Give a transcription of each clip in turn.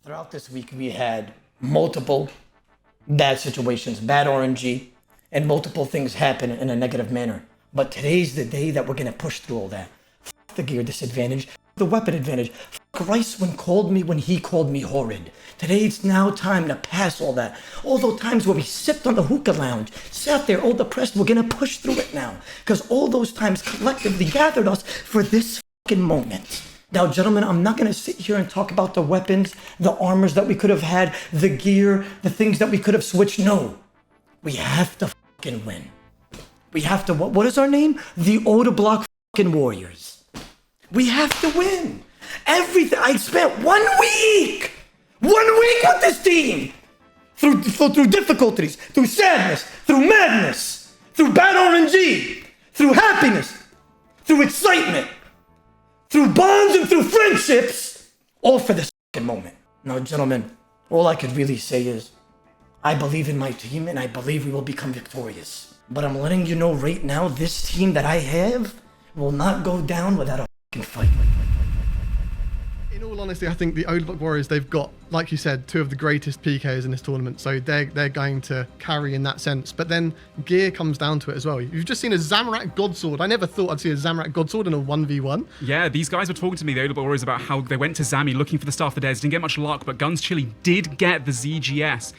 Throughout this week, we had multiple bad situations, bad RNG, and multiple things happen in a negative manner. But today's the day that we're going to push through all that. F the gear disadvantage, the weapon advantage. F Rice when he called me horrid. Today it's now time to pass all that. All those times where we sipped on the hookah lounge, sat there all depressed, we're going to push through it now. Because all those times collectively gathered us for this fucking moment. Now, gentlemen, I'm not going to sit here and talk about the weapons, the armors that we could have had, the gear, the things that we could have switched. No, we have to fucking win. We have to, what is our name? The Odablock fucking Warriors. We have to win. Everything, I spent 1 week with this team. Through difficulties, through sadness, through madness, through bad RNG, through happiness, through excitement, through bonds and through friendships, all for this fucking moment. Now, gentlemen, all I could really say is, I believe in my team and I believe we will become victorious. But I'm letting you know right now, this team that I have will not go down without a fucking fight. In all honesty, I think the Odablock Warriors, they've got, like you said, 2 of the greatest PKs in this tournament, so they're going to carry in that sense. But then gear comes down to it as well. You've just seen a Zamorak Godsword. I never thought I'd see a Zamorak Godsword in a 1v1. Yeah, these guys were talking to me, the Odablock Warriors, about how they went to Zami looking for the Staff of the Dead, didn't get much luck, but Guns Chili did get the ZGS,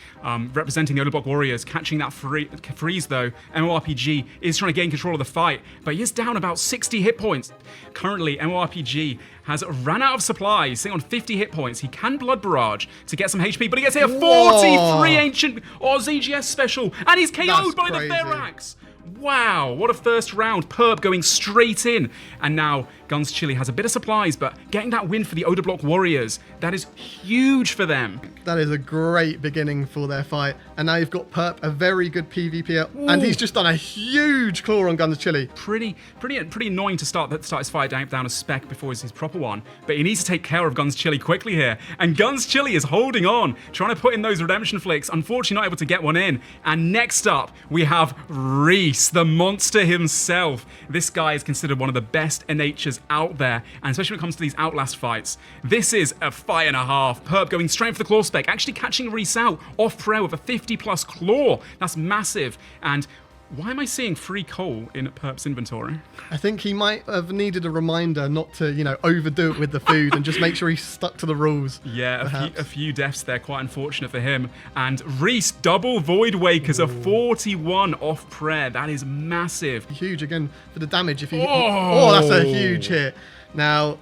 representing the Odablock Warriors, catching that freeze though. MMORPG is trying to gain control of the fight, but he is down about 60 hit points. Currently, MMORPG has ran out of supplies, sitting on 50 hit points. He can Blood Barrage to get some HP, but he gets hit a 43 Ancient or ZGS special, and he's KO'd by the Ferax. Wow, what a first round. Perp going straight in. And now Guns Chili has a bit of supplies, but getting that win for the Odablock Warriors, that is huge for them. That is a great beginning for their fight. And now you've got Perp, a very good PvPer, and he's just done a huge claw on Guns Chili. Pretty annoying to start his fight down a spec before his proper one, but he needs to take care of Guns Chili quickly here. And Guns Chili is holding on, trying to put in those redemption flicks, unfortunately not able to get one in. And next up, we have Reese, the monster himself. This guy is considered one of the best natures out there, and especially when it comes to these Outlast fights. This is a fight and a half. Perp going straight for the claw spec, actually catching Reese out off prayer with a 50+ claw. That's massive. And why am I seeing free coal in Perp's inventory? I think he might have needed a reminder not to, overdo it with the food and just make sure he's stuck to the rules. Yeah, a few deaths there, quite unfortunate for him. And Reese, double Void Wakers, a 41 off prayer. That is massive. Huge again for the damage. If you, that's a huge hit. Now,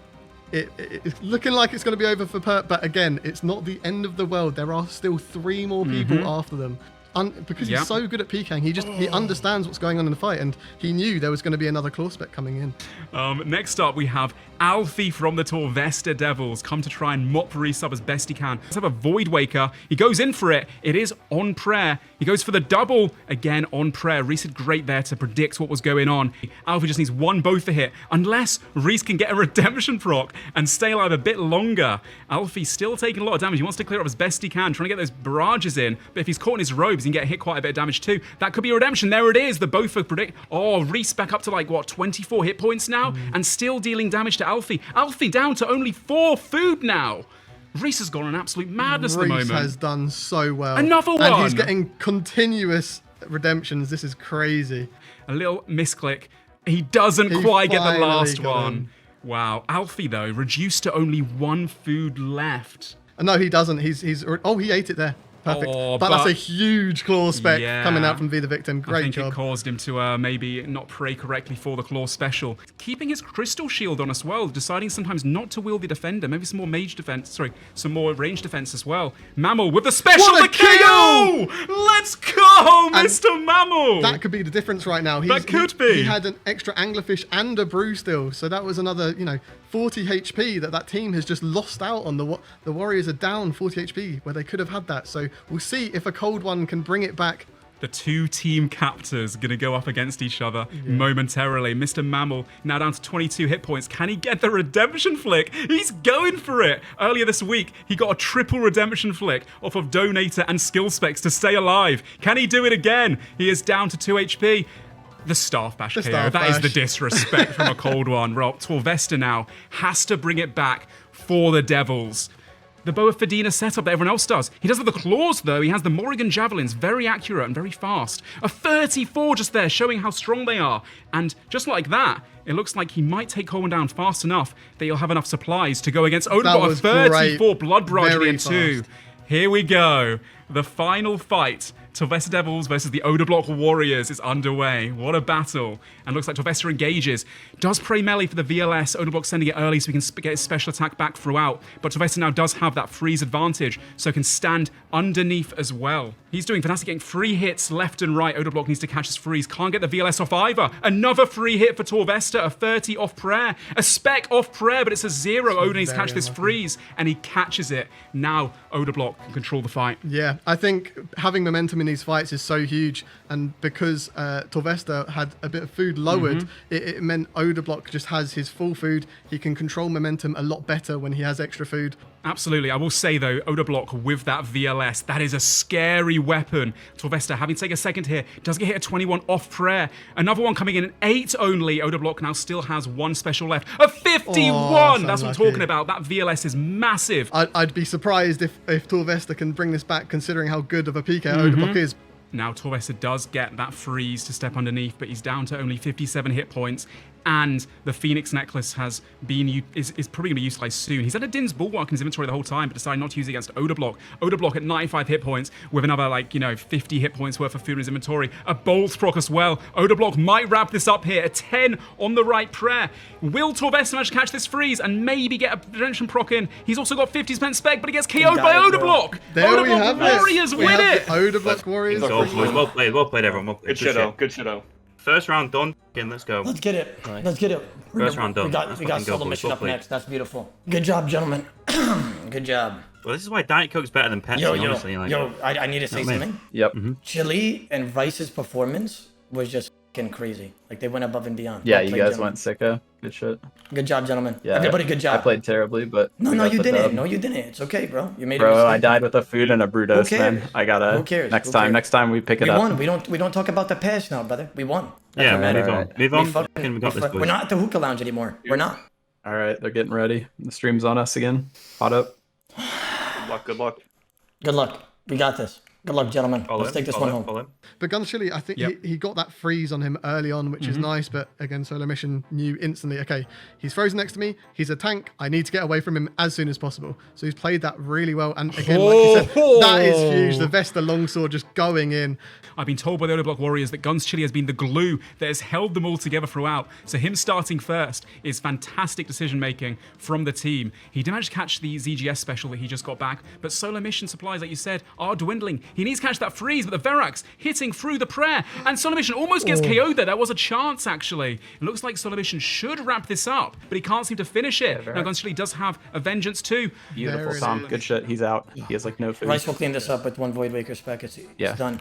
it's looking like it's going to be over for Perp, but again, it's not the end of the world. There are still 3 more people after them. Because he's so good at PKing, he understands what's going on in the fight, and he knew there was going to be another claw spec coming in. Next up, we have Alfie from the Torvesta Devils come to try and mop Reese up as best he can. Let's have a Void Waker. He goes in for it. It is on prayer. He goes for the double, again on prayer. Reese did great there to predict what was going on. Alfie just needs one both a hit, unless Reese can get a redemption proc and stay alive a bit longer. Alfie's still taking a lot of damage. He wants to clear up as best he can, trying to get those barrages in, but if he's caught in his robes, he can get hit quite a bit of damage too. That could be a redemption. There it is. The both are predict. Reese back up to like, what, 24 hit points now, and still dealing damage to Alfie. Alfie down to only 4 food now. Reese has gone on absolute madness at the moment. Reese has done so well. Another one! And he's getting continuous redemptions. This is crazy. A little misclick. He doesn't quite get the last one. Wow. Alfie, though, reduced to only 1 food left. No, he doesn't. He ate it there. Perfect. But that's a huge claw spec coming out from Be the Victim. Great job. I think it caused him to maybe not pray correctly for the claw special. Keeping his crystal shield on as well, deciding sometimes not to wield the defender. Maybe some more mage defense. Sorry, some more range defense as well. Mammal with the special, the KO! Let's go, Mr. Mammal! That could be the difference right now. That could be. He had an extra anglerfish and a brew still, so that was another, 40 HP that team has just lost out on. The Warriors are down 40 HP where they could have had that. So we'll see if a cold one can bring it back The two team captors going to go up against each other momentarily. Mr. Mammal now down to 22 hit points. Can he get the redemption flick? He's going for it. Earlier this week, he got a triple redemption flick off of Donator and Skill Specs to stay alive. Can he do it again? He is down to 2 HP. The Staff Bash KO. That is the disrespect from a cold one. Rob, Torvesta now has to bring it back for the Devils. The Boa Fedina setup that everyone else does. He does have the claws, though. He has the Morrigan Javelins, very accurate and very fast. A 34 just there, showing how strong they are. And just like that, it looks like he might take Coleman down fast enough that he'll have enough supplies to go against Odablock. A 34 Blood Barrage in 2. Here we go. The final fight. Torvesta Devils versus the Odablock Warriors is underway. What a battle. And looks like Torvesta engages. Does pray melee for the VLS. Odablock sending it early so he can get his special attack back throughout. But Torvesta now does have that freeze advantage, so can stand underneath as well. He's doing fantastic, getting free hits left and right. Odablock needs to catch his freeze. Can't get the VLS off either. Another free hit for Torvesta. A 30 off prayer. A spec off prayer, but it's a 0. Oda needs to catch this freeze, and he catches it. Now Odablock can control the fight. Yeah, I think having momentum in these fights is so huge, and because Torvesta had a bit of food lowered, it meant Odablock just has his full food. He can control momentum a lot better when he has extra food. Absolutely. I will say, though, Odablock with that VLS, that is a scary weapon. Torvesta, having to take a second here, does get hit a 21 off prayer. Another one coming in an 8 only. Odablock now still has one special left. A 51! That's what I'm talking about. That VLS is massive. I'd be surprised if Torvesta can bring this back, considering how good of a PK Odablock is. Now Torvesta does get that freeze to step underneath, but he's down to only 57 hit points. And the Phoenix Necklace has been is probably going to be utilized soon. He's had a Din's Bulwark in his inventory the whole time, but decided not to use it against Odablock. Odablock at 95 hit points with another 50 hit points worth of food in his inventory. A Bolt proc as well. Odablock might wrap this up here. A 10 on the right prayer. Will Torvesta manage to catch this freeze and maybe get a redemption proc in? He's also got 50% spec, but he gets KO'd by Odablock. There we have it. Warriors win it. Odablock Warriors. Well played, everyone. Good shit. First round done. Again, let's go. Let's get it. Nice. Let's get it. First round done. We got solo mission up next. That's beautiful. Good job, gentlemen. Good job. Well, this is why Diet Coke's better than Pepsi, honestly. I need to say something. Yep. Chili and Rice's performance was just fucking crazy. Like, they went above and beyond. Yeah, Well you played, guys gentlemen. went sicko. Good shit. Good job, gentlemen. Yeah, Everybody, good job. I played terribly, but No, we got you the didn't. dub. No, you didn't. It's okay, bro. You made a Bro, mistake. I died with a food and a Brudos, Who cares? man. I gotta. Who cares? Next Who time, cares? next time we pick it We up. won. We don't talk about the past now, brother. We won. Yeah, what matters. move on. We We got this, boys. we're not at the hookah lounge anymore. We're not. All right, they're getting ready. The stream's on us again. Hot up. Good luck. Good luck. We got this. Good luck, gentlemen. Let's take this one home. But Guns Chili, I think he got that freeze on him early on, which is nice. But again, Solo Mission knew instantly, okay, he's frozen next to me. He's a tank. I need to get away from him as soon as possible. So he's played that really well. And again, like you said, that is huge. The Vesta longsword just going in. I've been told by the Odablock Warriors that Guns Chili has been the glue that has held them all together throughout. So him starting first is fantastic decision making from the team. He did manage to catch the ZGS special that he just got back, but Solo Mission supplies, like you said, are dwindling. He needs to catch that freeze, but the Verax hitting through the prayer, and Solo Mission almost gets KO'd there. That was a chance, actually. It looks like Solo Mission should wrap this up, but he can't seem to finish it. Now Guns Chili does have a Vengeance too. Beautiful, Tom. Good shit. He's out. He has like no food. Rice will clean this up with one Void Waker spec. It's done.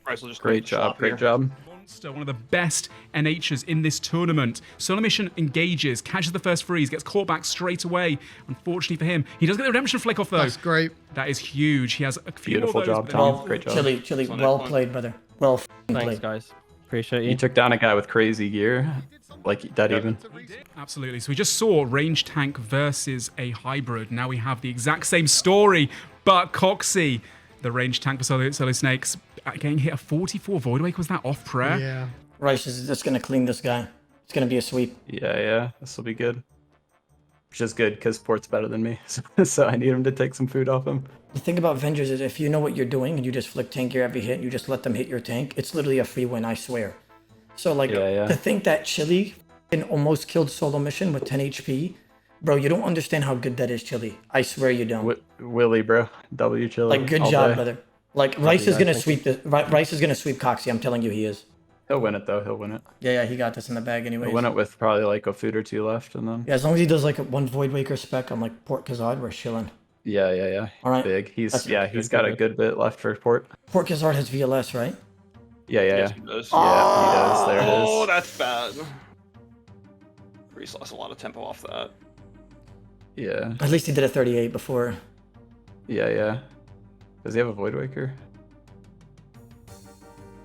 Rice will just Great job. Great job. Monster, one of the best NHs in this tournament. Solo Mission engages, catches the first freeze, gets caught back straight away. Unfortunately for him, he does get the redemption flick off though. That's great. That is huge. He has a few Beautiful more of those, job, but Tom. Well, Great job. Chili, well played, brother. Well Thanks, played. guys. Appreciate You you. took down a guy with crazy gear, like that even. Absolutely. So we just saw range tank versus a hybrid. Now we have the exact same story, but Coxie, the range tank for Solo Snakes, getting hit a 44 Void Wake. Was that off prayer? Yeah. Rice is just gonna clean this guy. It's gonna be a sweep. Yeah. This will be good. Which is good because Port's better than me, so I need him to take some food off him. The thing about Vengers is if you know what you're doing and you just flick tank gear every hit, you just let them hit your tank, it's literally a free win, I swear. So like, to think that Chili almost killed Solo Mission with 10 HP, bro, you don't understand how good that is, Chili. I swear you don't. Willie, bro. W Chili. Like, good all job, day. brother. Like, Rice is gonna sweep this. Rice is gonna sweep Coxie, I'm telling you he is. He'll win it, though. He'll win it. Yeah, he got this in the bag anyways. He'll win it with probably like a food or two left, and then... Yeah, as long as he does like a one Void Waker spec on like Port Kazard, we're chilling. Yeah. All right. Big. He's got a good bit left for Port. Port Kazard has VLS, right? Yeah. Yes, he does. Yeah, he does. There it is. Oh, that's bad. Reese lost a lot of tempo off that. Yeah. At least he did a 38 before. Yeah. Does he have a Void Waker?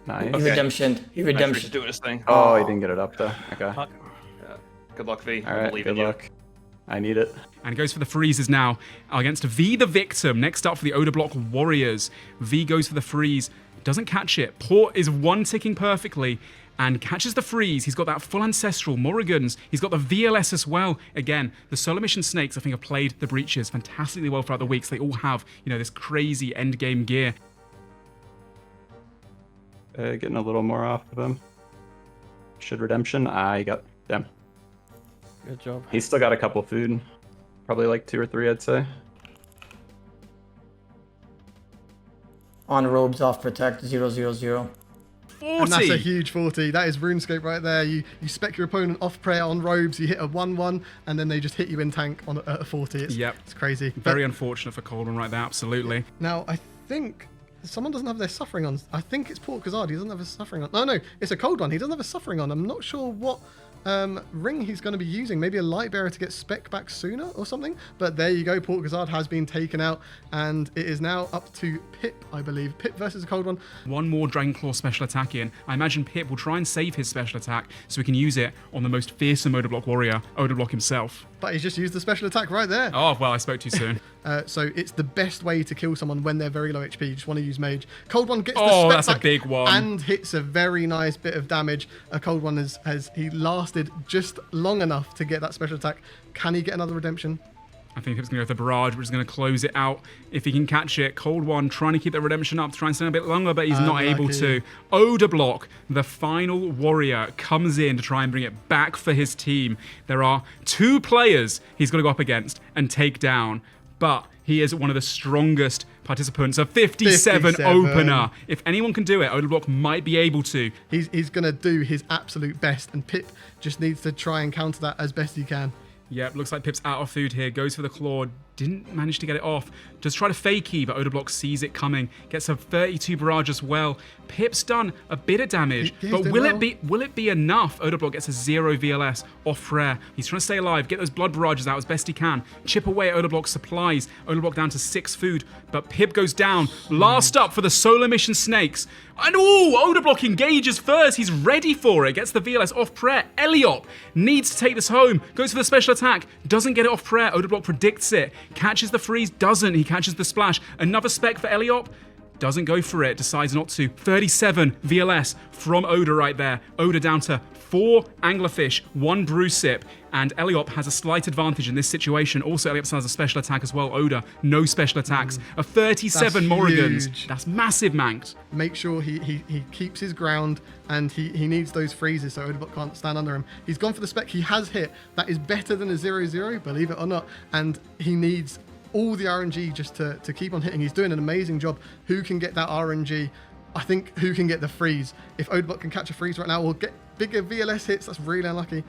Nice. He redemptioned. He Reese redemptioned. is doing his thing. Oh, he didn't get it up though. Okay. Yeah. Good luck, V. All right. Believe Good in you. luck. I need it. And he goes for the freezes now against V the Victim. Next up for the Odablock Warriors. V goes for the freeze. Doesn't catch it. Port is one ticking perfectly and catches the freeze. He's got that full Ancestral, Morrigan's. He's got the VLS as well. Again, the Solar Mission Snakes, I think, have played the breaches fantastically well throughout the weeks. They all have, this crazy endgame gear. Getting a little more off of him. Should redemption? I got them. Good job. He's still got a couple food. Probably like 2 or 3, I'd say. On robes, off protect, 000. 40! And that's a huge 40. That is RuneScape right there. You spec your opponent off prayer on robes, you hit a 1-1, and then they just hit you in tank on a 40. It's crazy. Very unfortunate for Coleman right there, absolutely. Now, I think someone doesn't have their suffering on. I think it's Port Kazard. He doesn't have a suffering on. No, it's a cold one. He doesn't have a suffering on. I'm not sure what ring he's going to be using. Maybe a light bearer to get spec back sooner or something. But there you go. Port Kazard has been taken out, and it is now up to Pip, I believe. Pip versus a cold one. One more Dragonclaw special attack in. I imagine Pip will try and save his special attack so he can use it on the most fearsome Odablock warrior, Odablock himself. But he's just used the special attack right there. Oh, well, I spoke too soon. So it's the best way to kill someone when they're very low HP. You just want to use Mage. Cold One gets the Oh, spec that's a back big one. and hits a very nice bit of damage. A Cold One has he lasted just long enough to get that special attack. Can he get another redemption? I think Pip's going to go with the Barrage, which is going to close it out if he can catch it. Cold One trying to keep the redemption up, trying to stand a bit longer, but he's not able to. Odablock, the final warrior, comes in to try and bring it back for his team. There are 2 players he's got to go up against and take down, but he is one of the strongest participants, a 57 opener. If anyone can do it, Odablock might be able to. He's going to do his absolute best, and Pip just needs to try and counter that as best he can. Yep, looks like Pip's out of food here. Goes for the claw. Didn't manage to get it off. Does try to fakey, but Odablock sees it coming. Gets a 32 barrage as well. Pip's done a bit of damage, but will it be enough? Odablock gets a 0 VLS off rare. He's trying to stay alive, get those blood barrages out as best he can. Chip away at Odablock's supplies. Odablock down to 6 food, but Pip goes down. Last up for the Solar Mission Snakes. And Odablock engages first. He's ready for it. Gets the VLS off prayer. Eliop needs to take this home. Goes for the special attack. Doesn't get it off prayer. Odablock predicts it. Catches the freeze. Doesn't. He catches the splash. Another spec for Eliop. Doesn't go for it. Decides not to. 37 VLS from Oda right there. Oda down to 4 Anglerfish, 1 Brew Sip, and Eliop has a slight advantage in this situation. Also, Eliop has a special attack as well. Oda, no special attacks. A 37 Morrigan's. Huge. That's massive, Manx. Make sure he keeps his ground, and he needs those freezes so Odablock can't stand under him. He's gone for the spec. He has hit. That is better than a 0-0, believe it or not. And he needs all the RNG just to keep on hitting. He's doing an amazing job. Who can get that RNG? I think who can get the freeze? If Odablock can catch a freeze right now or get bigger VLS hits, that's really unlucky.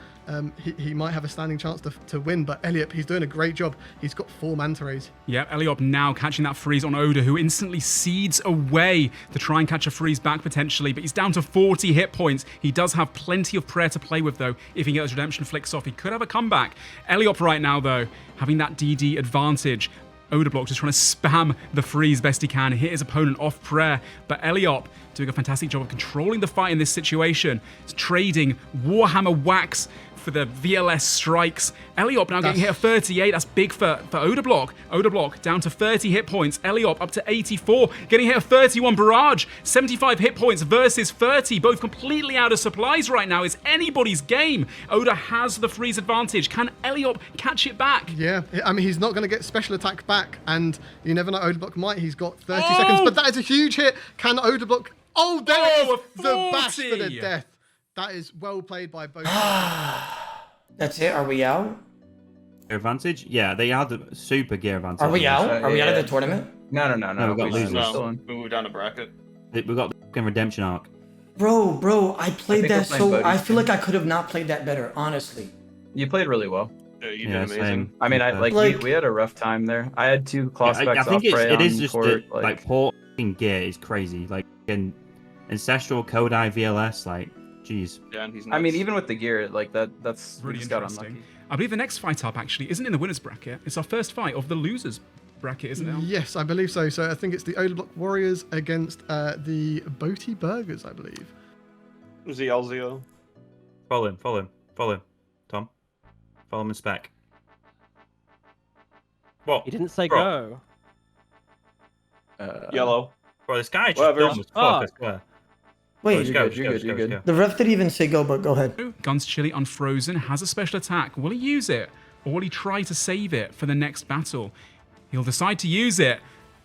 He might have a standing chance to win, but Eliop, he's doing a great job. He's got 4 Manta Rays. Yep, Eliop now catching that freeze on Oda, who instantly seeds away to try and catch a freeze back potentially, but he's down to 40 hit points. He does have plenty of prayer to play with, though. If he gets redemption flicks off, he could have a comeback. Eliop right now, though, having that DD advantage. Odablock just trying to spam the freeze best he can, hit his opponent off prayer, but Eliop doing a fantastic job of controlling the fight in this situation. He's trading Warhammer Wax for the VLS strikes. Eliop now getting hit a 38. That's big for Odablock. Odablock down to 30 hit points. Eliop up to 84. Getting hit a 31 barrage. 75 hit points versus 30. Both completely out of supplies right now. It's anybody's game. Oda has the freeze advantage. Can Eliop catch it back? Yeah, I mean, he's not going to get special attack back, and you never know, Odablock might. He's got 30 seconds, but that is a huge hit. Can Odablock... Oh, there it is! The bash for the death. That is well played by both. That's it? Are we out? Gear advantage? Yeah, they had the super gear advantage. Are we out? Are we out of the tournament? No. No, we've got losers. No, we moved down to bracket. We've got the fucking redemption arc. Bro, I played that so... buddies. I feel like I could have not played that better, honestly. You played really well. Yeah, you Yeah, did amazing. same. I mean, we had a rough time there. I had 2 claw specs I think off prey it is on just court, like port gear is crazy. Like, and Ancestral Kodai VLS, like, jeez. Yeah, and he's I mean, nuts. even with the gear, like that's Really we just got interesting. unlucky. I believe the next fight up actually isn't in the winners bracket. It's our first fight of the losers bracket, isn't it? Yes, I believe so. So I think it's the Odablock Warriors against the Boaty Burgers, I believe. ZLZO. Follow him, Tom. Follow him and spec. What? He didn't say Bro. go. Yellow. Bro, this guy just Whatever. dumb as fuck, I swear. Wait, You're good. the ref didn't even say go, but go ahead. Guns Chili Unfrozen has a special attack. Will he use it? Or will he try to save it for the next battle? He'll decide to use it,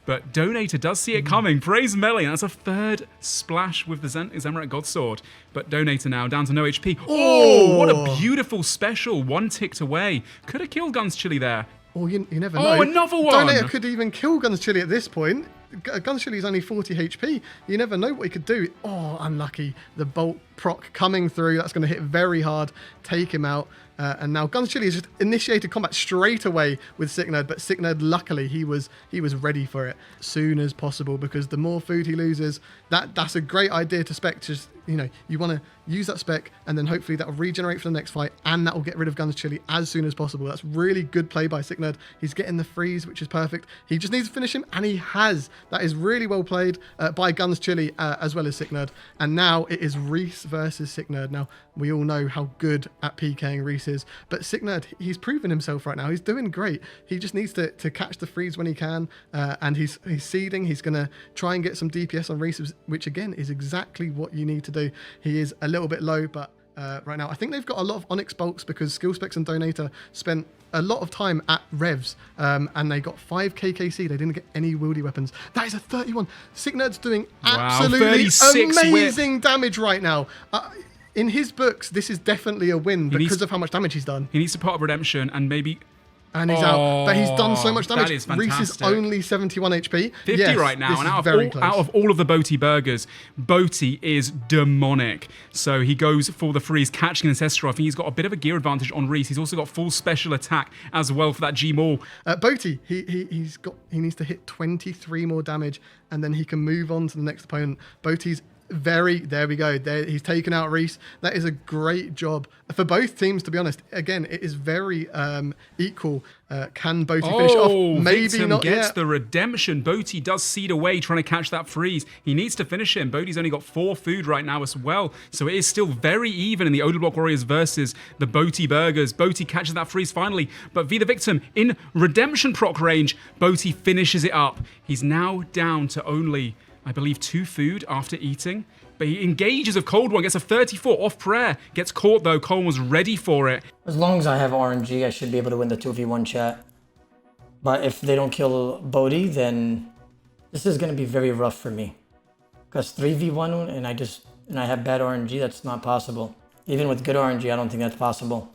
but Donator does see it coming. Praise Melee, that's a third splash with the Zamorak Godsword. But Donator now down to no HP. Oh, what a beautiful special. One ticked away. Could have killed Guns Chili there. Oh, you never know. Oh, another one! Donator could even kill Guns Chili at this point. Guns Chili is only 40 HP. You never know what he could do. Oh, unlucky. The bolt proc coming through. That's going to hit very hard. Take him out. And now Guns Chili has just initiated combat straight away with Sicknerd, but Sicknerd, luckily, he was ready for it as soon as possible, because the more food he loses, that's a great idea to spec. Just, you want to use that spec, and then hopefully that'll regenerate for the next fight, and that will get rid of Guns Chili as soon as possible. That's really good play by Sicknerd. He's getting the freeze, which is perfect. He just needs to finish him, and he has. That is really well played by Guns Chili as well as Sicknerd. And now it is Reese versus Sicknerd. Now, we all know how good at PKing Reese is, but Sicknerd, he's proven himself right now. He's doing great. He just needs to catch the freeze when he can, and he's seeding. He's going to try and get some DPS on Reese, which again is exactly what you need to do. He is a little bit low, but right now I think they've got a lot of Onyx bolts, because Skill Specs and Donator spent a lot of time at Revs, and they got 5 KKC. They didn't get any wieldy weapons. That is a 31. Sicknerd's doing absolutely 36 amazing damage right now. In his books, this is definitely a win because of how much damage he's done. He needs to put up Redemption and maybe... And he's out. But he's done so much damage. That is Reese is fantastic. only 71 HP. 50 Yes, right now, this and is out very close. of all of the Boaty burgers, Boaty is demonic. So he goes for the freeze, catching Ancestral. I think he's got a bit of a gear advantage on Reese. He's also got full special attack as well for that G-Maul. Boaty, he needs to hit 23 more damage, and then he can move on to the next opponent. Boaty's there we go. He's taken out Reese. That is a great job for both teams, to be honest. Again, it is very equal. Can Boaty finish off? Maybe Victim not gets yet. the redemption. Boaty does seed away, trying to catch that freeze. He needs to finish him. Boaty's only got 4 food right now as well, so it is still very even in the Odablock Warriors versus the Boaty Burgers. Boaty catches that freeze finally, but Be the Victim in redemption proc range. Boaty finishes it up. He's now down to only, I believe, 2 food after eating. But he engages of Cold One, gets a 34 off prayer. Gets caught though, Cold was ready for it. As long as I have RNG, I should be able to win the 2v1 chat. But if they don't kill Bodhi, then this is going to be very rough for me. Because 3v1 and I have bad RNG, that's not possible. Even with good RNG, I don't think that's possible.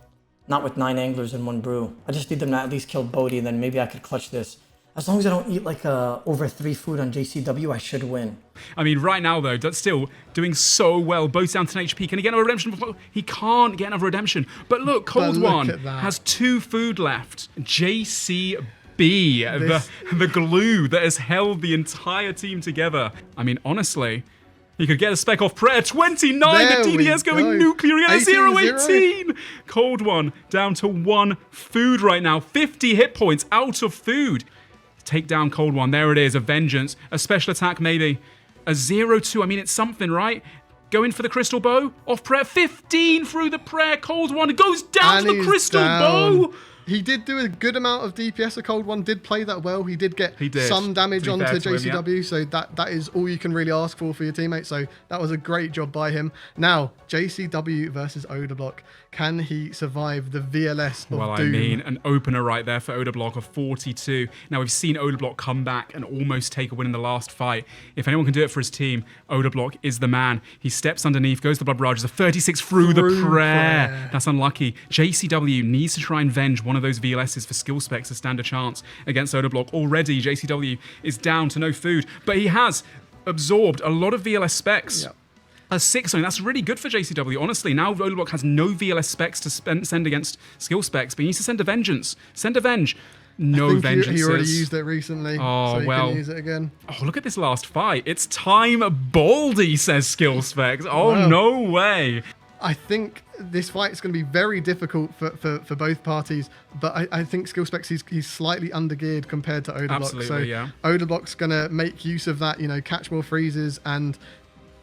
Not with 9 anglers and 1 brew. I just need them to at least kill Bodhi, and then maybe I could clutch this. As long as I don't eat like over 3 food on JCW, I should win. I mean, right now though, that's still doing so well. Both down to 10 HP. Can he get another redemption? He can't get another redemption. But look, Cold One has 2 food left. JCB, the glue that has held the entire team together. I mean, honestly, he could get a spec off prayer. 29, There the DDS we going go. nuclear again. 18-0. 0-18. Cold One down to 1 food right now. 50 hit points out of food. Take down Cold One. There it is. A vengeance. A special attack maybe. A 0-2. I mean, it's something, right? Going for the crystal bow. Off prayer. 15 through the prayer. Cold One goes down And to the he's crystal down. bow. He did do a good amount of DPS. A Cold One did play that well. He did get some damage To be onto fair to him, JCW, so that is all you can really ask for your teammate. So that was a great job by him. Now, JCW versus Odablock. Can he survive the VLS of Well, Doom? I mean, an opener right there for Odablock of 42. Now, we've seen Odablock come back and almost take a win in the last fight. If anyone can do it for his team, Odablock is the man. He steps underneath, goes to the Blood Barrage, a 36 through the prayer. That's unlucky. JCW needs to try and venge one of those VLSs for skill specs to stand a chance against Odablock. Already, JCW is down to no food, but he has absorbed a lot of VLS specs. Yep. A 6 zone, that's really good for JCW. Honestly, now Odablock has no VLS specs to send against skill specs, but he needs to send a vengeance. Send a venge. No I think vengeances. he already used it recently, Oh, so he well. can use it again. Oh, look at this last fight. It's time Baldy, says Skill Specs. Oh, Wow. no way. I think this fight is going to be very difficult for both parties, but I think Skill Specs, he's slightly undergeared compared to Odablock. Absolutely, so yeah. Odablock's going to make use of that, catch more freezes, and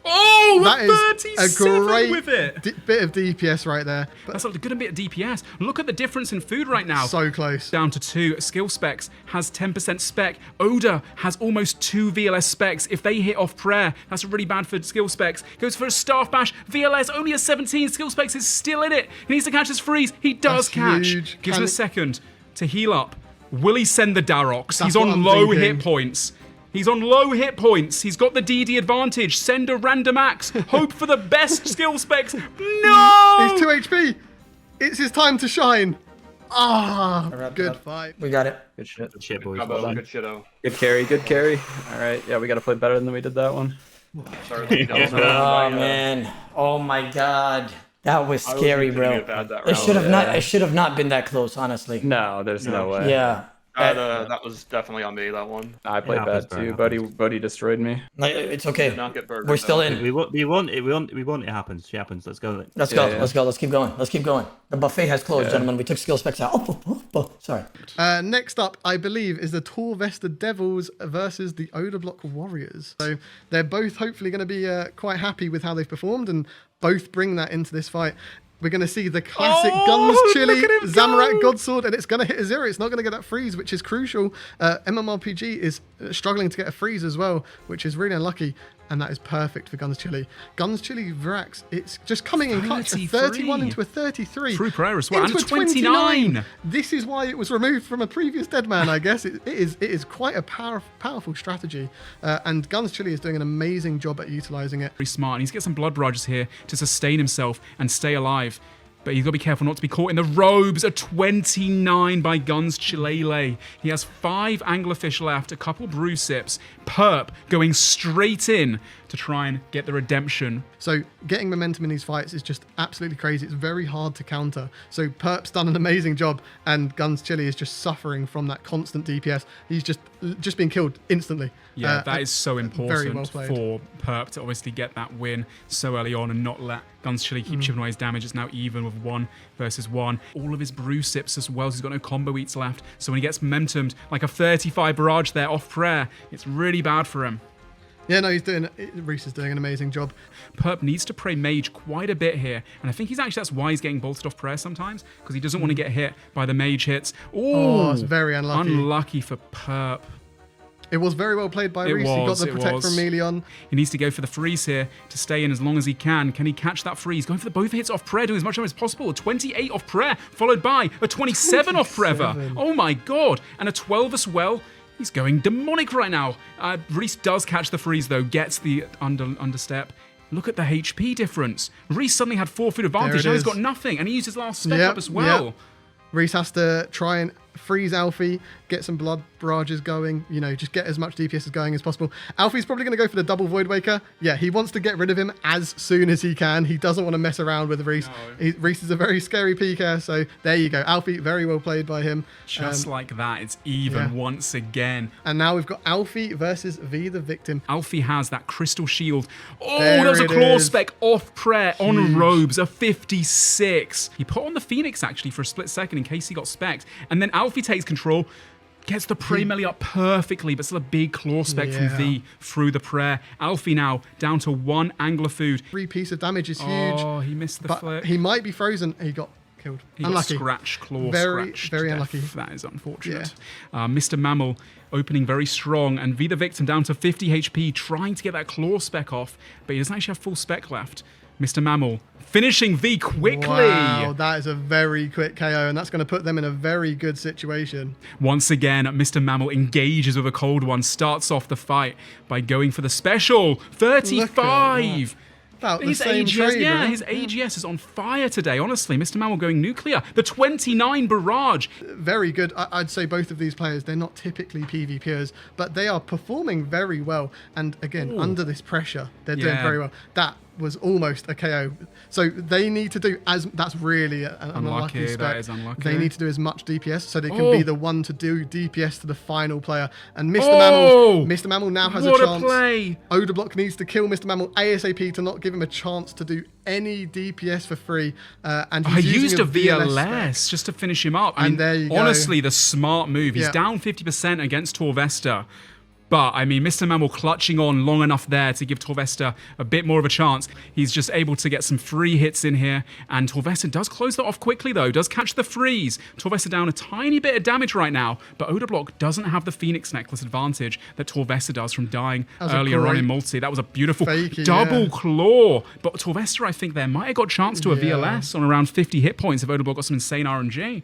Oh, that is 37 a great with it. bit of DPS right there. But That's a good bit of DPS. Look at the difference in food right now. so close. Down to 2. Skill Specs has 10% spec. Oda has almost 2 VLS specs. If they hit off prayer, that's really bad for Skill Specs. Goes for a staff bash. VLS only a 17. Skill Specs is still in it. He needs to catch his freeze. He does That's catch. huge. Gives him Can- a second to heal up. Will he send the Darox? That's He's what on I'm low thinking. hit points. He's on low hit points. He's got the DD advantage. Send a random axe. Hope for the best Skill Specs. No! He's 2 HP. It's his time to shine. Ah, wrapped it good up. fight. We got it. Good shit. Good shit, boys. Bravo, Well done. good shit-o. Good carry. Good carry. All right. Yeah, we got to play better than we did that one. Sorry, that was Oh man. Oh my God. That was I was scary, thinking bro. it bad that It round. should have not. It should have not been that close, honestly. No, there's no way. Yeah. That was definitely on me, that one. I played happens, bad bro, too. it Buddy destroyed me. Like, it's okay. Did not get burned. We're still in. We want. It happens. It happens. Let's go. Let's go. Yeah. Let's go. Let's keep going. Let's keep going. The buffet has closed, gentlemen. We took skill specs out. Sorry. Next up, I believe, is the Torvesta Devils versus the Odablock Warriors. So they're both hopefully going to be quite happy with how they've performed and both bring that into this fight. We're going to see the classic Guns look Chili at him Zamorak go! Godsword, and it's going to hit a 0. It's not going to get that freeze, which is crucial. MMORPG is struggling to get a freeze as well, which is really unlucky. And that is perfect for Guns Chili. Guns Chili Vrax, it's just coming in clutch. A 31 into a 33. Through prayer as well. Into And a 29. This is why it was removed from a previous Deadman, I guess. It is quite a powerful strategy. And Guns Chili is doing an amazing job at utilizing it. Very smart. And he's got some blood barrages here to sustain himself and stay alive. But he's got to be careful not to be caught in the robes. A 29 by Guns Chilele. He has 5 anglerfish left, a couple brew sips. Perp going straight in to try and get the redemption. So getting momentum in these fights is just absolutely crazy. It's very hard to counter. So Perp's done an amazing job, and Guns Chili is just suffering from that constant DPS. He's just being killed instantly. Yeah, that is so very important well played. for Perp to obviously get that win so early on and not let Guns Chili keep chipping away his damage. It's now even with 1 versus 1. All of his brew sips as well, so he's got no combo eats left. So when he gets momentumed, like a 35 barrage there off prayer, it's really bad for him. Yeah, no, Reese is doing an amazing job. Perp needs to pray mage quite a bit here, and I think that's why he's getting bolted off prayer sometimes, because he doesn't want to get hit by the mage hits. Oh, Ooh, it's very unlucky. Unlucky for Perp. It was very well played by It Reese. He got was, the it protect was. from Melion. He needs to go for the freeze here to stay in as long as he can. Can he catch that freeze? Going for the both hits off prayer, doing as much damage as possible. A 28 off prayer, followed by a 27 off forever. 27. Oh my god. And a 12 as well. He's going demonic right now. Reese does catch the freeze though, gets the understep. Look at the HP difference. Reese suddenly had 4 food advantage. There it Now he's is. got nothing. And he used his last spec Yep, up as well. yep. Reese has to try and freeze Alfie, get some blood barrages going, just get as much DPS as going as possible. Alfie's probably going to go for the double Void Waker. Yeah, he wants to get rid of him as soon as he can. He doesn't want to mess around with Reese. No. Reese is a very scary PK, so there you go. Alfie, very well played by him. Just like that, it's even yeah. once again. And now we've got Alfie versus V the Victim. Alfie has that crystal shield. Oh, There that was a it claw is. spec off prayer on Huge. robes, a 56. He put on the Phoenix actually for a split second in case he got specced. And then Alfie takes control, gets the prey melee up perfectly, but still a big claw spec from Yeah. V through the prayer. Alfie now down to 1 angler food. 3 piece of damage is huge. Oh, he missed the but flick. he might be frozen. He got killed. He Unlucky. got scratch, claw, Very, scratch. very death. unlucky. That is unfortunate. Mr. Mammal opening very strong, and V the Victim down to 50 HP, trying to get that claw spec off, but he doesn't actually have full spec left. Mr. Mammal finishing V quickly. Wow, that is a very quick KO, and that's going to put them in a very good situation. Once again, Mr. Mammal engages with a cold one, starts off the fight by going for the special 35. About the His same AGS, trade, yeah, right? his AGS is on fire today, honestly. Mr. Mammal going nuclear. The 29 barrage. Very good. I'd say both of these players, they're not typically PvPers, but they are performing very well. And again, Ooh. under this pressure, they're doing Yeah. very well. That was almost a KO. So they need to do that's really an unlucky spec. That is unlucky. They need to do as much DPS so they can Oh. be the one to do DPS to the final player. And Mr. Oh! Mammal now has What a a chance. play! Odablock needs to kill Mr. Mammal ASAP to not give him a chance to do any DPS for free. And I he's used using a VLS spec. just to finish him up. And there you go. Honestly, the smart move. He's Yeah. down 50% against Torvesta. But, I mean, Mr. Mammal clutching on long enough there to give Torvesta a bit more of a chance. He's just able to get some free hits in here. And Torvesta does close that off quickly, though. Does catch the freeze. Torvesta down a tiny bit of damage right now. But Odablock doesn't have the Phoenix Necklace advantage that Torvesta does from dying earlier on in multi. That was a beautiful double claw. But Torvesta, I think, there might have got a chance to a VLS on around 50 hit points if Odablock got some insane RNG.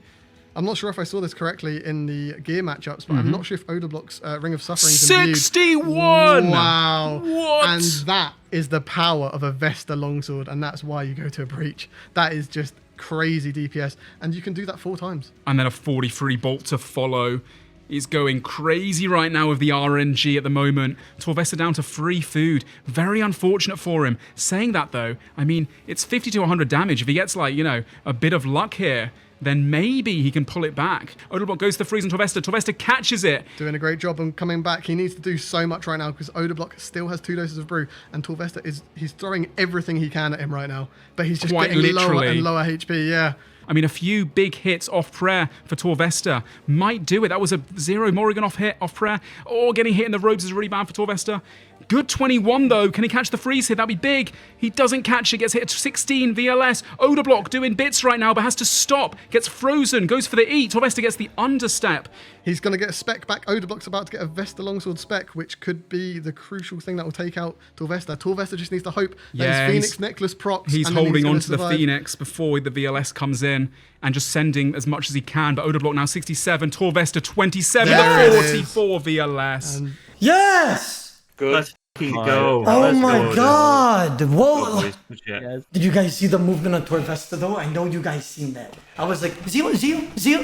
I'm not sure if I saw this correctly in the gear matchups, but I'm not sure if Odablock's Ring of Suffering is 61! Wow. What? And that is the power of a Vesta longsword, and that's why you go to a breach. That is just crazy DPS, and you can do that 4 times. And then a 43 bolt to follow. He's going crazy right now with the RNG at the moment. Torvesta down to free food. Very unfortunate for him. Saying that, though, I mean, it's 50 to 100 damage. If he gets, like, you know, a bit of luck here, then maybe he can pull it back. Odablock goes to the freeze on Torvesta. Torvesta catches it. Doing a great job on coming back. He needs to do so much right now because Odablock still has 2 doses of brew, and Torvesta he's throwing everything he can at him right now, but he's just Quite getting lower literally. and lower HP. Yeah. I mean, a few big hits off prayer for Torvesta might do it. That was a 0 Morrigan off prayer. Oh, getting hit in the ropes is really bad for Torvesta. Good 21, though. Can he catch the freeze here? That'd be big. He doesn't catch it. Gets hit at 16 VLS. Odablock doing bits right now, but has to stop. Gets frozen. Goes for the E. Torvesta gets the understep. He's going to get a spec back. Odablock's about to get a Vesta longsword spec, which could be the crucial thing that will take out Torvesta. Torvesta just needs to hope that his Phoenix necklace procs. He's and then holding on to the survive. Phoenix before the VLS comes in and just sending as much as he can. But Odablock now 67. Torvesta 27. There The it is. 44 VLS. And Yes! Good. Let's keep go. Oh Let's my go, God! Whoa! boys. Good shit. Did you guys see the movement on Torvesta though? I know you guys seen that. I was like, zero, go, zero,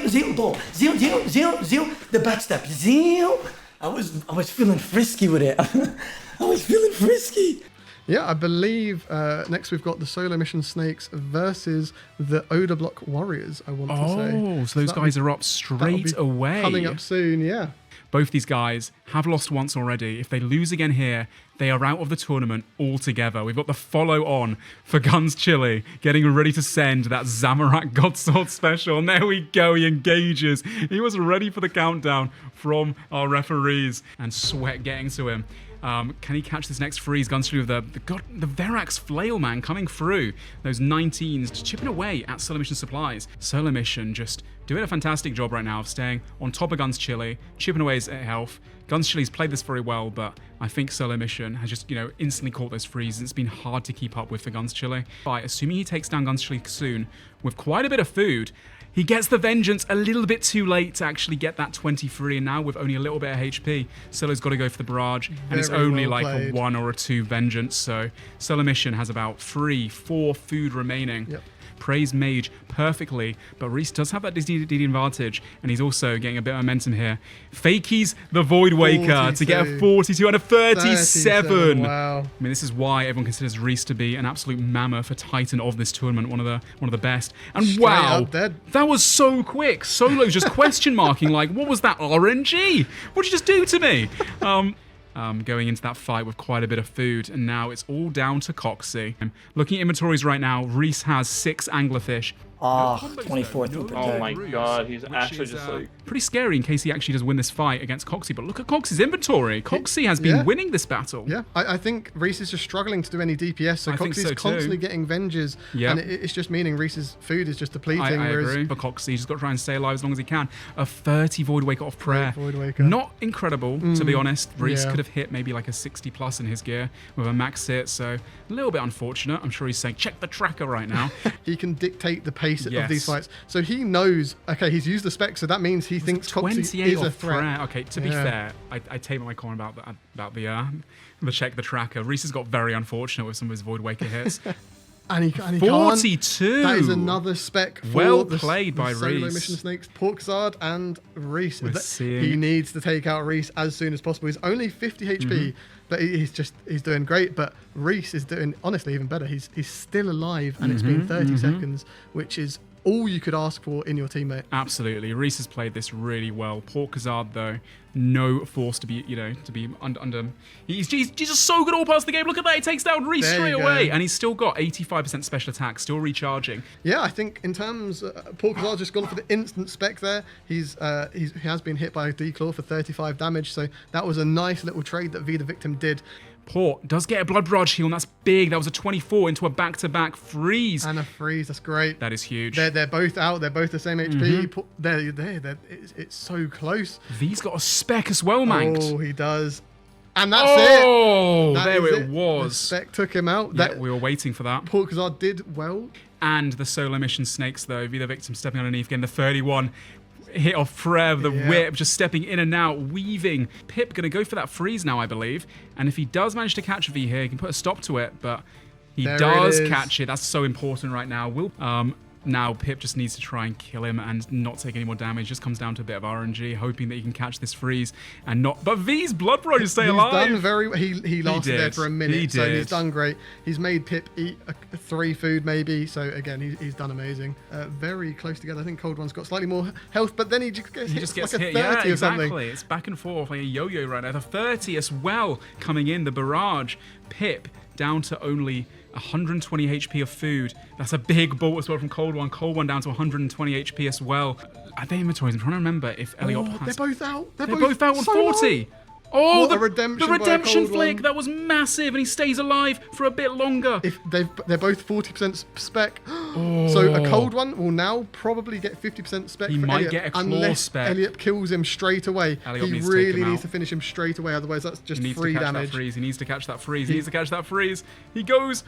the backstep, zero. I was feeling frisky with it. I was feeling frisky. yeah, I believe next we've got the solo mission snakes versus the Odablock warriors. I want to say. Oh, so those guys are up straight away. Coming up soon. Yeah. Both these guys have lost once already. If they lose again here, they are out of the tournament altogether. We've got the follow on for Guns Chili, getting ready to send that Zamorak Godsword special. And there we go, he engages. He was ready for the countdown from our referees. And Sweat getting to him. Can he catch this next freeze? Guns Chili with the Verax Flail, man, coming through. Those 19s, chipping away at Solo Mission supplies. Solo Mission just doing a fantastic job right now of staying on top of Guns Chili, chipping away his health. Guns Chili's played this very well, but I think Solo Mission has just, instantly caught those freezes. It's been hard to keep up with for Guns Chili. By assuming he takes down Guns Chili soon, with quite a bit of food, he gets the Vengeance a little bit too late to actually get that 23, and now with only a little bit of HP, Solo's got to go for the barrage, and it's Very only well like played. a 1 or a 2 Vengeance, so Solo Mission has about 3-4 food remaining. Yep. Praise Mage perfectly, but Reese does have that DD advantage, and he's also getting a bit of momentum here. Fakies the Void Waker to get a 42 and a 37. Wow. I mean, this is why everyone considers Reese to be an absolute mammoth, a titan of this tournament, one of the best. And Straight wow, up dead. that was so quick. Solo's just question marking like, what was that RNG? What'd you just do to me? Going into that fight with quite a bit of food, and now it's all down to Coxie. Looking at inventories right now, Reese has 6 anglerfish. Ah, 24th in Oh my protect. God, he's Which actually is, just like. pretty scary in case he actually does win this fight against Coxie. But look at Coxie's inventory. Coxie has been Yeah. winning this battle. Yeah, I think Reese is just struggling to do any DPS, so I think Coxie's so too. constantly getting venges, Yep. and it's just meaning Reese's food is just depleting. I whereas agree. For Coxie, he's just got to try and stay alive as long as he can. A 30 Void Waker off prayer. Void Waker. Not incredible, to be honest. Reese yeah. could have hit maybe like a 60 plus in his gear with a max hit, so a little bit unfortunate. I'm sure he's saying, check the tracker right now. he can dictate the pace of Yes. these fights, so he knows. Okay, he's used the spec, so that means he thinks Coxie 28 is a off threat. prayer. Okay, to be Yeah. fair, I take my comment about the check the tracker. Reese has got very unfortunate with some of his Void Waker hits. And he can't. 42. That is another spec for Well the, played by the solo Reese. mission snakes, Porkzard and Reese. We're He seeing- needs to take out Reese as soon as possible. He's only 50 HP. But he's doing great. But Reese is doing honestly even better. He's still alive, and it's been 30 seconds, which is all you could ask for in your teammate. Absolutely. Reese has played this really well. Poor Kazard, though, no force to be, under. He's just so good all past the game. Look at that. He takes down Reese straight away. And he's still got 85% special attack, still recharging. Yeah, I think in terms, Poor Kazard's just gone for the instant spec there. He has been hit by a D-Claw for 35 damage. So that was a nice little trade that the Victim did. Port does get a Blood Barrage heal, and that's big. That was a 24 into a back-to-back freeze. And a freeze, that's great. That is huge. They're both out. They're both the same HP. It's so close. V's got a spec as well, Manx. Oh, he does. And that's it. That There is it was. The spec took him out. Yeah, we were waiting for that. Poor Kazard did well. And the solo mission snakes, though. The Victim stepping underneath, getting the 31. Hit off Frev, the whip, just stepping in and out, weaving. Pip going to go for that freeze now, I believe. And if he does manage to catch V here, he can put a stop to it, but he does catch it. That's so important right now. Now Pip just needs to try and kill him and not take any more damage. Just comes down to a bit of RNG, hoping that he can catch this freeze and not. But V's Blood Barrage stay alive. He's done very well. He lasted there for a minute, so he's done great. He's made Pip eat 3 food maybe. So again, he's done amazing. Very close together. I think Cold One's got slightly more health, but then he just gets hit like a 30 yeah, or something. Exactly. It's back and forth like a yo-yo right now. The 30 as well coming in. The barrage. Pip down to only 120 HP of food. That's a big bolt as well from Cold One. Cold One down to 120 HP as well. Are they inventories? I'm trying to remember if Elliot has... They're both out. They're both out on so 40. Low. Oh, the redemption flick. That was massive, and he stays alive for a bit longer. If they're both 40% spec. So a Cold One will now probably get 50% spec. He for might Elliot, get a claw unless spec. Elliot kills him straight away. Elliot he needs really to needs to finish him straight away, otherwise that's just free damage. He needs to catch that freeze. He needs to catch that freeze. He goes.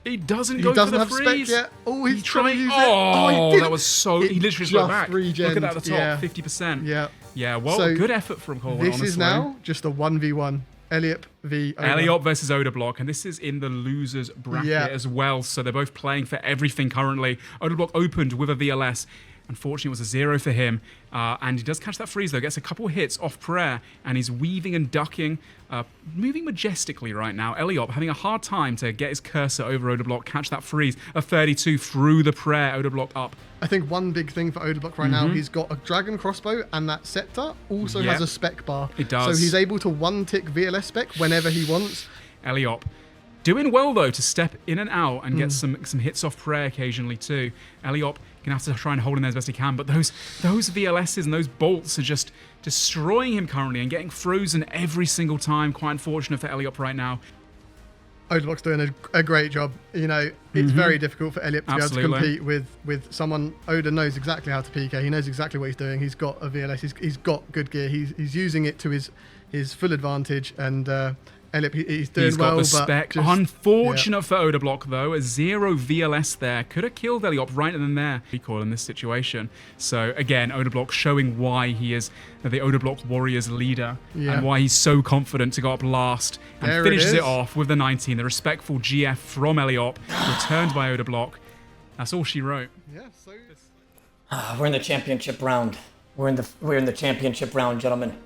He doesn't go for the have freeze. Spec yet. Oh, he's trying to use it. Oh, he that was so. He literally just went back. Regened. Look at that at the top, 50%. Yeah. Yeah. Well, So good effort from Cole. This is now just a 1v1. Elliot v. Oda. Elliot versus Odablock, and this is in the losers bracket as well. So they're both playing for everything currently. Odablock opened with a VLS. Unfortunately, it was a 0 for him. And he does catch that freeze, though. Gets a couple hits off prayer, and he's weaving and ducking, moving majestically right now. Eliop having a hard time to get his cursor over Odablock, catch that freeze. A 32 through the prayer. Odablock up. I think one big thing for Odablock right now, he's got a dragon crossbow, and that scepter also has a spec bar. It does. So he's able to one-tick VLS spec whenever he wants. Eliop doing well, though, to step in and out and get some hits off prayer occasionally, too. Eliop going to have to try and hold in there as best he can, but those VLSs and those bolts are just destroying him currently and getting frozen every single time. Quite unfortunate for Eliop right now. Odablock's doing a great job. You know, it's very difficult for Eliop to be able to compete with someone. Oda knows exactly how to PK. He knows exactly what he's doing. He's got a VLS. He's got good gear. He's using it to his full advantage, and Eliop, he's doing He's got well, the spec. but Unfortunate for Odablock, though. A 0 VLS there. Could have killed Eliop right then and there. Recall in this situation. So, again, Odablock showing why he is the Odablock Warriors leader and why he's so confident to go up last and finishes it off with the 19. The respectful GF from Eliop, returned by Odablock. That's all she wrote. Yeah, so We're in the championship round. We're in the championship round, gentlemen.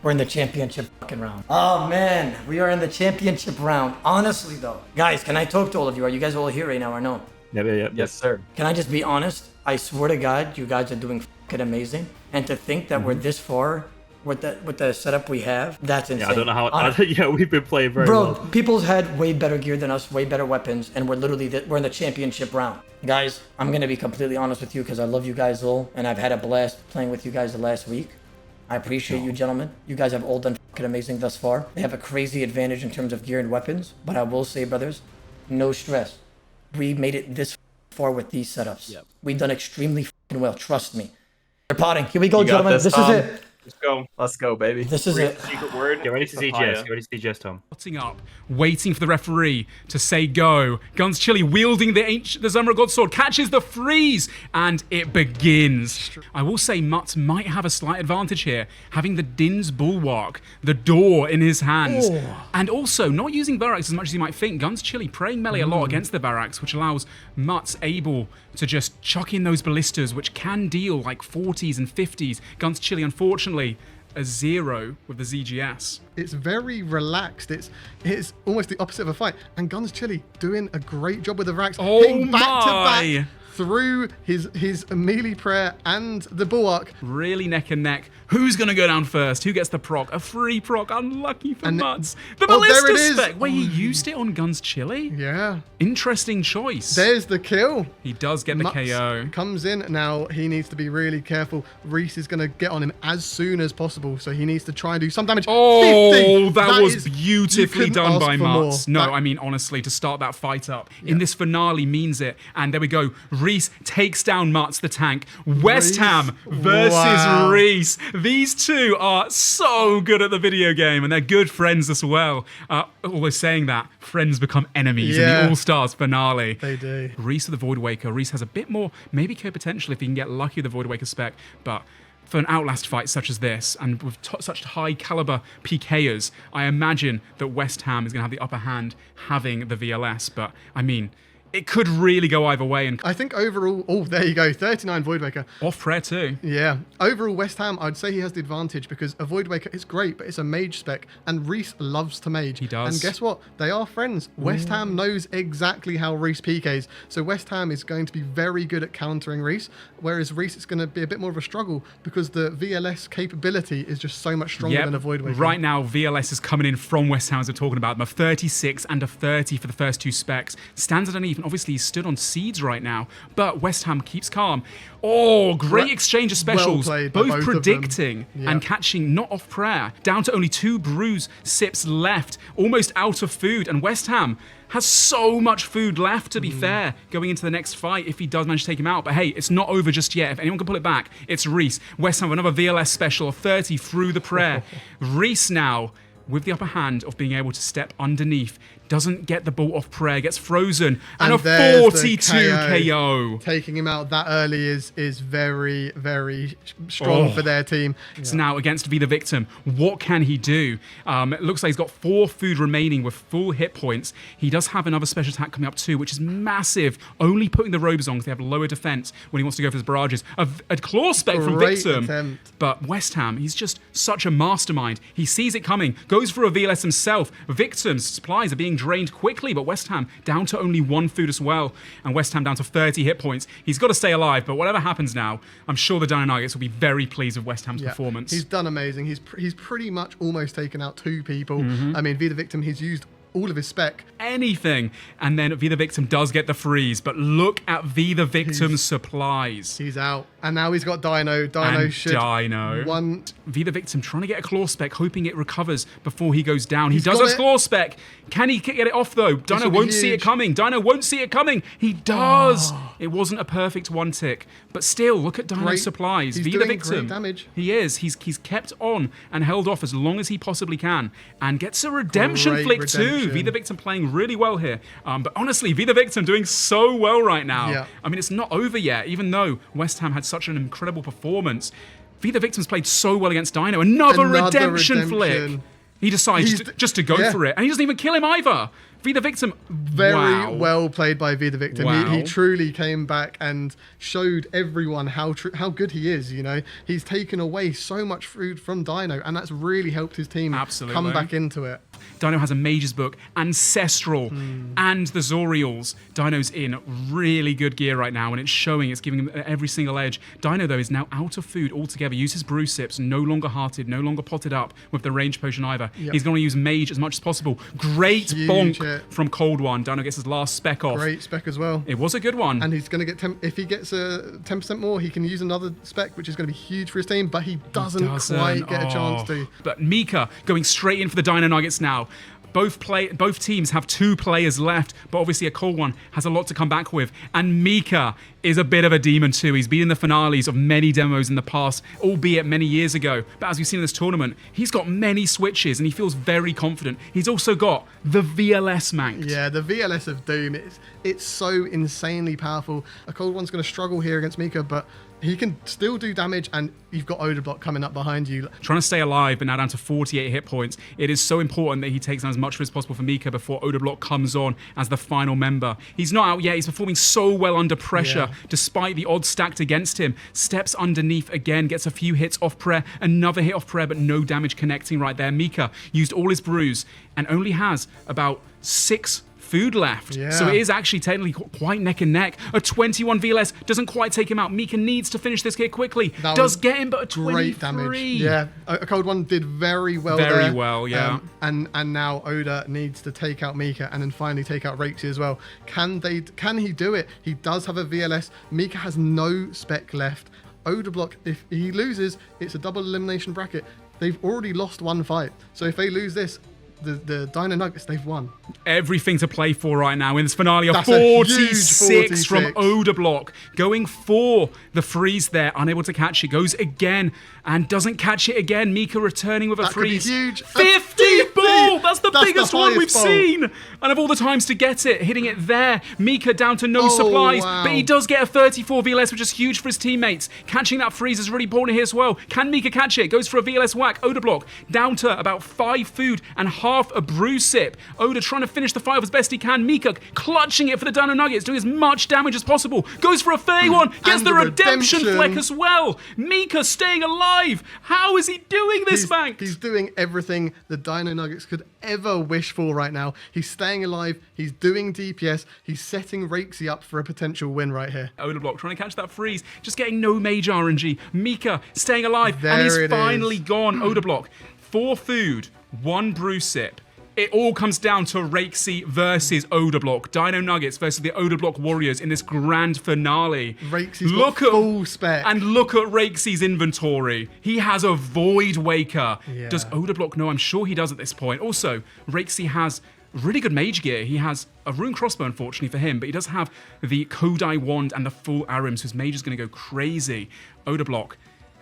We're in the championship fucking round. Oh man, we are in the championship round. Honestly though, guys, can I talk to all of you? Are you guys all here right now or no? Yep. Yes, sir. Can I just be honest? I swear to God, you guys are doing fucking amazing. And to think that we're this far with the setup we have, that's insane. Yeah, I don't know how. We've been playing very well. Bro, people's had way better gear than us, way better weapons, and we're in the championship round. Guys, I'm gonna be completely honest with you because I love you guys all, and I've had a blast playing with you guys the last week. I appreciate you, gentlemen. You guys have all done fucking amazing thus far. They have a crazy advantage in terms of gear and weapons, but I will say, brothers, no stress. We made it this far with these setups. Yep. We've done extremely fucking well. Trust me. We're potting. Here we go, gentlemen. This is it. Let's go. Let's go, baby. This is it. Secret word. Get ready to CGS. Get ready to CGS, Tom. Plotting up, waiting for the referee to say go. Guns Chili wielding the Zamra God Sword, catches the freeze, and it begins. I will say Mutt might have a slight advantage here, having the Din's Bulwark, the door in his hands, and also not using Barracks as much as you might think. Guns Chili praying melee a lot against the Barracks, which allows Mutt able to just chuck in those ballistas, which can deal like 40s and 50s. Guns Chili, unfortunately, a 0 with the ZGS. It's very relaxed. It's almost the opposite of a fight. And Guns Chili doing a great job with the racks. Oh hitting back to my! back through his melee prayer and the bulwark. Really neck and neck. Who's going to go down first? Who gets the proc? A free proc. Unlucky for Mutts. The there it ballista is. spec. Wait, he used it on Guns Chili? Yeah. Interesting choice. There's the kill. He does get the Mutts KO. comes in. Now he needs to be really careful. Reese is going to get on him as soon as possible, so he needs to try and do some damage. Oh, 50. that was is, beautifully you couldn't done ask by for Mutts. more. No, I mean, honestly, to start that fight up in this finale means it. And there we go. Reese takes down Mutts, the tank. West Reese? Ham versus Wow. Reese. These two are so good at the video game, and they're good friends as well. Although saying that, friends become enemies in the All-Stars finale. They do. Reese with the Void Waker. Reese has a bit more, maybe KO potential if he can get lucky with the Void Waker spec, but for an Outlast fight such as this, and with such high caliber PKers, I imagine that West Ham is going to have the upper hand having the VLS, but I mean, it could really go either way. And I think overall, oh, there you go, 39 Voidwaker. off prayer too. Yeah. Overall, West Ham, I'd say he has the advantage because a Voidwaker is great, but it's a mage spec, and Reese loves to mage. He does. And guess what? They are friends. West Ham knows exactly how Reese PKs, so West Ham is going to be very good at countering Reese, whereas Reese is going to be a bit more of a struggle because the VLS capability is just so much stronger than a Voidwaker. Right now, VLS is coming in from West Ham as we're talking about them. A 36 and a 30 for the first two specs. Stands underneath, and obviously he's stood on seeds right now, but West Ham keeps calm. Oh, great exchange of specials. Well played by both both of them. predicting and catching not off prayer. Down to only 2 bruise sips left, almost out of food, and West Ham has so much food left, to be fair, going into the next fight if he does manage to take him out. But hey, it's not over just yet. If anyone can pull it back, it's Reese. West Ham with another VLS special of 30 through the prayer. Reese now with the upper hand of being able to step underneath, doesn't get the ball off prayer, gets frozen, and a there's the 42 KO. Taking him out that early is very, very strong for their team. So now against Be the Victim, what can he do? It looks like he's got 4 food remaining with full hit points. He does have another special attack coming up too, which is massive, only putting the robes on because they have lower defense when he wants to go for his barrages. A claw spec from Great Victim. attempt. But West Ham, he's just such a mastermind. He sees it coming, goes for a VLS himself. Victim's supplies are being drained quickly, but West Ham down to only 1 food as well. And West Ham down to 30 hit points. He's got to stay alive, but whatever happens now, I'm sure the Dino Nuggets will be very pleased with West Ham's performance. He's done amazing. He's pretty much almost taken out 2 people. I mean, Be the Victim, he's used all of his spec. Anything. And then V the Victim does get the freeze, but look at V the Victim's supplies. He's out. And now he's got Dino. Dino And should... Dino. V the Victim trying to get a claw spec, hoping it recovers before he goes down. He does got a it. claw spec. Can he get it off though? Dino will be won't see it huge. coming. Dino won't see it coming. He does. It wasn't a perfect 1 tick. But still, look at Dino's Great. supplies. He's V the doing Victim. great damage. He is. He's kept on and held off as long as he possibly can. And gets a redemption Great flick too. redemption. V the Victim playing really well here. But honestly, V the Victim doing so well right now. Yeah. I mean, it's not over yet, even though West Ham had such an incredible performance. V the Victim's played so well against Dino. Another redemption flick. He decides just to go for it. And he doesn't even kill him either. V the Victim, Very well played by V the Victim. Wow. He truly came back and showed everyone how good he is, you know. He's taken away so much food from Dino, and that's really helped his team come back into it. Dino has a Mage's Book, Ancestral, and the Zorials. Dino's in really good gear right now, and it's showing, it's giving him every single edge. Dino, though, is now out of food altogether. Uses brew sips, no longer hearted, no longer potted up with the range potion either. Yep. He's going to use Mage as much as possible. Great Huge bonk hit. from Cold One. Dino gets his last spec off. Great spec as well. It was a good one. And he's going to get, if he gets a 10% more, he can use another spec, which is going to be huge for his team, but he doesn't quite get a chance to. But Mika going straight in for the Dino Nuggets now. Both teams have 2 players left, but obviously a Cold One has a lot to come back with. And Mika is a bit of a demon too. He's been in the finales of many demos in the past, albeit many years ago. But as we've seen in this tournament, he's got many switches and he feels very confident. He's also got the VLS manked. Yeah, the VLS of Doom, it's so insanely powerful. A Cold One's going to struggle here against Mika, but he can still do damage, and you've got Odablock coming up behind you. Trying to stay alive, but now down to 48 hit points. It is so important that he takes down as much as possible for Mika before Odablock comes on as the final member. He's not out yet. He's performing so well under pressure, despite the odds stacked against him. Steps underneath again, gets a few hits off prayer, another hit off prayer, but no damage connecting right there. Mika used all his brews and only has about 6 food left. So it is actually technically quite neck and neck. A 21 VLS doesn't quite take him out. Mika needs to finish this hit quickly. Does get him, but a 23. Great damage. Yeah, a cold one did very well Very there. well, yeah. And now Oda needs to take out Mika and then finally take out Rexy as well. Can he do it? He does have a VLS. Mika has no spec left. Odablock, if he loses, it's a double elimination bracket. They've already lost one fight. So if they lose this, the Dino Nuggets, they've won. Everything to play for right now in this finale. That's A a huge 46 from 46. Odablock. Going for the freeze there. Unable to catch it. Goes again and doesn't catch it again. Mika returning with a That could be freeze. huge. 50 ball! That's the That's biggest the one we've highest ball. seen. And of all the times to get it, hitting it there. Mika down to no Oh, supplies. wow. But he does get a 34 VLS, which is huge for his teammates. Catching that freeze is really important here as well. Can Mika catch it? Goes for a VLS whack. Odablock down to about 5 food and half a brew sip. Oda trying to finish the fight as best he can. Mika clutching it for the Dino Nuggets, doing as much damage as possible. Goes for a 31, gets And the the redemption redemption. fleck as well. Mika staying alive. How is he doing this, Banks? He's doing everything the Dino Nuggets could ever wish for right now. He's staying alive. He's doing DPS. He's setting Rexy up for a potential win right here. Odablock trying to catch that freeze, just getting no major RNG. Mika staying alive, There and he's it finally is. gone. Odablock, 4 food, 1 brew sip. It all comes down to Rexy versus Odablock. Dino Nuggets versus the Odablock Warriors in this grand finale. Rexy's got full spec. And look at Rexy's inventory. He has a Void Waker. Yeah. Does Odablock know? I'm sure he does at this point. Also, Rexy has really good mage gear. He has a rune crossbow, unfortunately for him, but he does have the Kodai wand and the full Arim, so his mage is going to go crazy. Odablock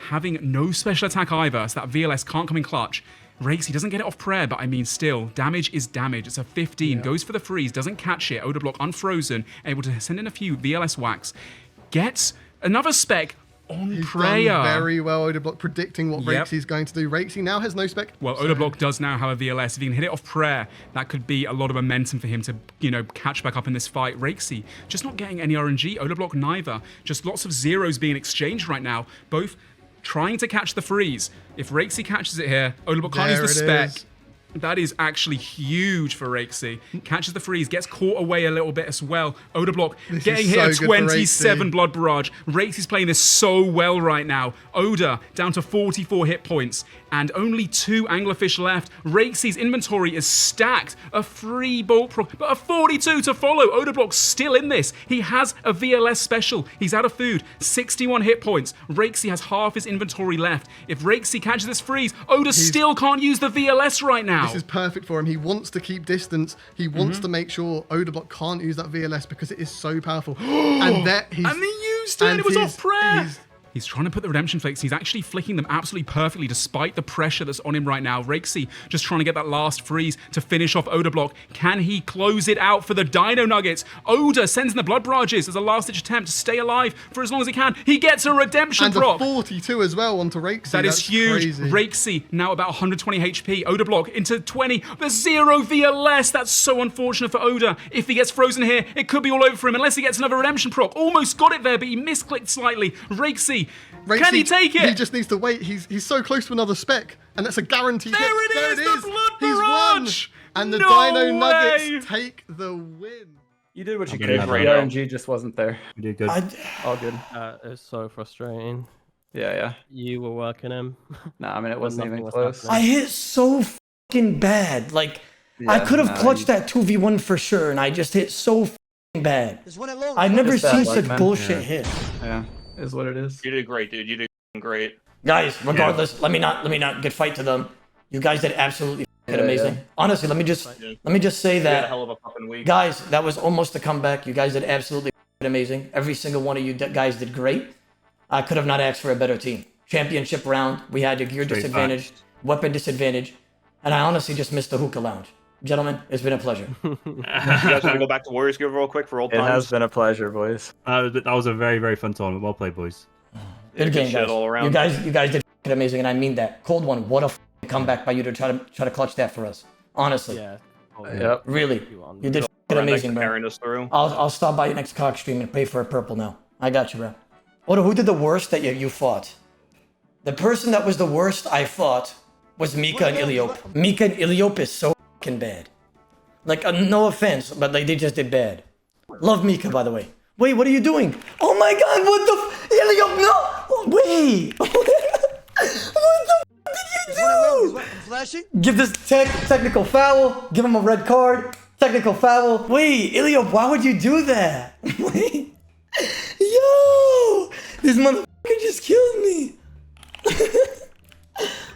having no special attack either, so that VLS can't come in clutch. Rexy doesn't get it off prayer, but I mean, still, damage is damage. It's a 15, goes for the freeze, doesn't catch it. Odablock unfrozen, able to send in a few VLS whacks. Gets another spec on He's prayer. done very well, Odablock, predicting what Yep. Rexy's going to do. Rexy now has no spec. Well, so- Odablock does now have a VLS. If he can hit it off prayer, that could be a lot of momentum for him to, catch back up in this fight. Rexy just not getting any RNG. Odablock neither. Just lots of zeros being exchanged right now. Both trying to catch the freeze. If Rexy catches it here, Odablock can't There use the it spec. is. That is actually huge for Rexy. Catches the freeze, gets caught away a little bit as well. Odablock This getting is hit so at good for 27 Rexy. blood barrage. Rexy's playing this so well right now. Oda down to 44 hit points and only 2 anglerfish left. Rexy's inventory is stacked. A free bolt proc, but a 42 to follow. Odablock's still in this. He has a VLS special. He's out of food. 61 hit points. Rexy has half his inventory left. If Rexy catches this freeze, Oda still can't use the VLS right now. This is perfect for him. He wants to keep distance. He wants to make sure Odablock can't use that VLS because it is so powerful. And he used it and it was off prayer. He's trying to put the redemption flicks. He's actually flicking them absolutely perfectly despite the pressure that's on him right now. Rexy just trying to get that last freeze to finish off Odablock. Can he close it out for the Dino Nuggets? Oda sends in the blood barrages as a last-ditch attempt to stay alive for as long as he can. He gets a redemption and proc. a 42 as well onto Rexy. That is That's huge. Crazy. Rexy now about 120 HP. Odablock into 20. There's 0 VLS. That's so unfortunate for Oda. If he gets frozen here, it could be all over for him unless he gets another redemption proc. Almost got it there, but he misclicked slightly. Rexy, can he take it? He just needs to wait. He's so close to another spec, and that's a guarantee. There it is, the blood He's barrage! won, and the No Dino way! Nuggets take the win. You did what you I'm could. getting The that right RNG just wasn't there. We did good. All good. It's so frustrating. Yeah. You were working him. Nah, I mean, it wasn't Nothing even was close. happening. I hit so fucking bad. Like, I could have clutched that 2v1 for sure, and I just hit so fucking bad. I've never Just bad seen luck, such man. bullshit hit. Yeah, is what it is. You did great, dude. You did great. Guys, regardless, let me not get fight to them. You guys did absolutely fucking amazing. yeah. Honestly, let me just say You had a that, hell of a fucking week. guys, that was almost a comeback. You guys did absolutely fucking amazing. Every single one of you guys did great. I could have not asked for a better team. Championship round, we had a gear Straight disadvantage, weapon disadvantage, and I honestly just missed the hookah lounge. Gentlemen, it's been a pleasure. You guys want to go back to Warriors Gear real quick for old It times? has been a pleasure, boys. That was a very, very fun tournament. Well played, boys. Good game, shit guys. all around. You guys did f***ing amazing, and I mean that. Cold one, what a f***ing comeback by you to try to clutch that for us. Honestly, Yeah. Yep. really, you did f***ing amazing, bro. Carrying us through. I'll stop by your next cock stream and pray for a purple now. I got you, bro. Oda, who did the worst that you fought? The person that was the worst I fought was Mika and Iliop. Mika and Iliop is so f***ing bad. Like, no offense, but like they just did bad. Love Mika, by the way. Wait, what are you doing? Oh my god, what the Iliop, no! Wait! What the f did you do? Flashing? Give this technical foul. Give him a red card. Technical foul. Wait, Iliop, why would you do that? Wait. Yo! This motherfucker just killed me.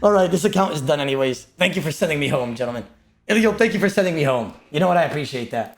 Alright, this account is done anyways. Thank you for sending me home, gentlemen. Iliop, thank you for sending me home. You know what? I appreciate that.